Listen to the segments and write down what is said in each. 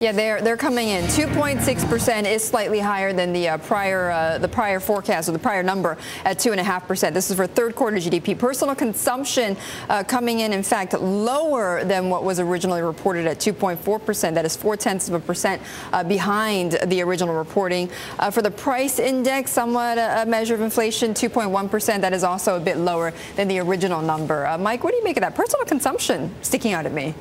Yeah, they're coming in. 2.6% is slightly higher than the prior forecast, or the prior number at 2.5%. This is for third quarter GDP. Personal consumption coming in fact, lower than what was originally reported at 2.4%. That is 0.4% behind the original reporting. For the price index, somewhat a measure of inflation, 2.1%. That is also a bit lower than the original number. Mike, what do you make of that? Personal consumption sticking out at me.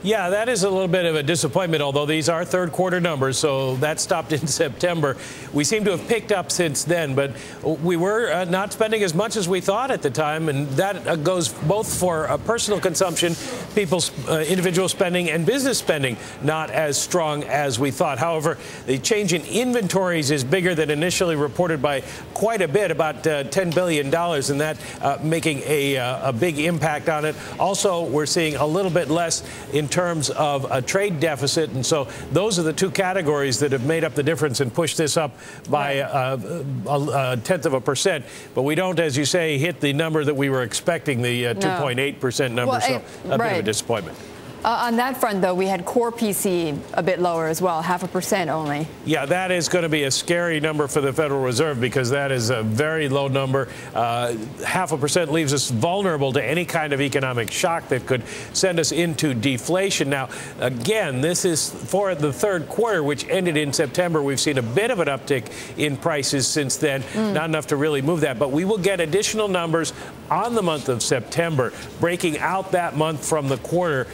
Yeah, that is a little bit of a disappointment, although these are third quarter numbers, so that stopped in September. We seem to have picked up since then, but we were not spending as much as we thought at the time, and that goes both for personal consumption, people's individual spending, and business spending not as strong as we thought. However, the change in inventories is bigger than initially reported by quite a bit, about $10 billion, and that making a big impact on it. Also, we're seeing a little bit less in terms of a trade deficit, and so those are the two categories that have made up the difference and pushed this up by a 0.1%. But we don't, as you say, hit the number that we were expecting, the 2.8% number, so a bit of a disappointment. On that front, though, we had core PCE a bit lower as well, 0.5% only. Yeah, that is going to be a scary number for the Federal Reserve because that is a very low number. 0.5% leaves us vulnerable to any kind of economic shock that could send us into deflation. Now, again, this is for the third quarter, which ended in September. We've seen a bit of an uptick in prices since then, not enough to really move that. But we will get additional numbers on the month of September, breaking out that month from the quarter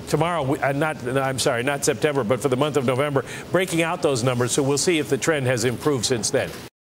tomorrow. I'm sorry, not September, but for the month of November, breaking out those numbers. So we'll see if the trend has improved since then.